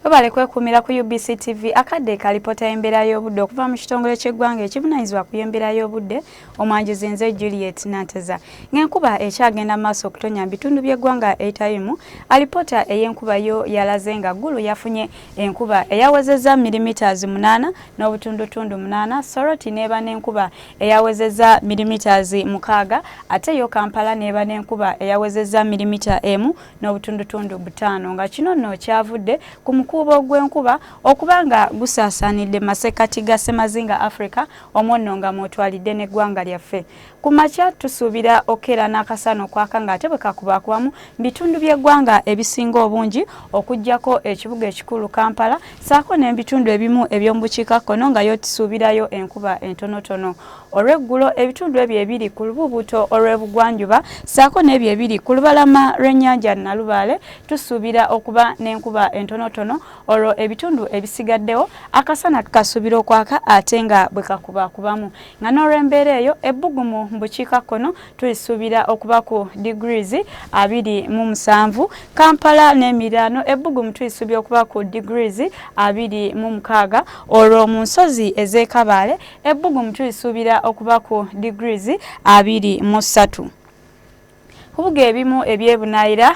Webale kwekumira ku UBC TV akadde kalipota Embeera y'obudde okuva mu kitongole ky'eggwanga ekivunanyizibwa ku Embeera y'obudde omwanjuzi nze Juliet Nanteza. Ng'enkuba ekyagenda maaso okutonya mu bitundu by'eggwanga eyitayimu, alipota ey'enkuba yo yalaze nga ggulu yafunye enkuba eyawezezza milimiters 8 n'obutundutundu 8, Soroti n'eba n'enkuba eyawezezza milimiters 6, ate yo Kampala n'eba n'enkuba eyawezezza milimita 1 n'obutundutundu 5, nga kino nno kyavudde ku mukuubo gw'enkuba okubanga gusaasaanidde masekati ga Ssemazinga Africa omwonno nga mwotwalidde n'eggwanga lyaffe. Ku makya tusuubira okera n'akasana okwaka ng'ate bwe kakubakubamu bitundu by'eggwanga ebisinga obungi okuggyako ekibuga ekikulu Kampala saako n'ebitundu ebimu eby'omu bukiikakkono nga yo tusuubirayo enkuba entonotono. Olw'eggulo ebitundu ebyo ebiri ku lubuubuuto olw'ebugwanjuba saako n'ebyo ebiri ku lubalama lw'ennyanja Nalubaale tusuubira okuba n'enkuba entonotono, olwo ebitundu ebisigaddewo akasana tukasuubira okwaka ate nga bwe kakubakubamu. Nga n'olw'embeera eyo ebbugumu mu bukiikakkono tulisuubira okuba ku degrees 27, Kampala n'emiriraano ebbugumu tulisuubira okuba ku degrees 26, olwo mu nsozi ez'e ebbugumu tulisuubira okuba ku degrees 23. Kubuga ebimu ebyebunaayira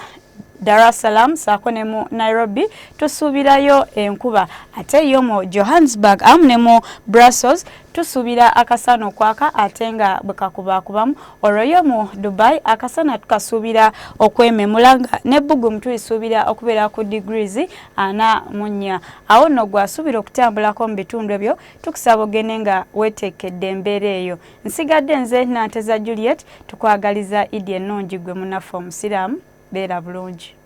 Dar es Salaam saako ne mu Nairobi tusuubirayo enkuba, ate yo mu Johannesburg amu ne mu Brussels tusuubira akasana okwaka ate nga bwe kakubakubamu, olwo yo mu Dubai akasana tukasuubira okwememula nga n'ebbugumu tulisuubira okubeera ku degrees 44. Awo nno gwasuubira okutambulako mu bitundu ebyo tukusaba ogende nga weeteekedde embeera eyo. Nsigadde nze Nanteza Juliet, tukwagaliza Idi ennungi gwe munaffe omusiraamu. Beera bulungi.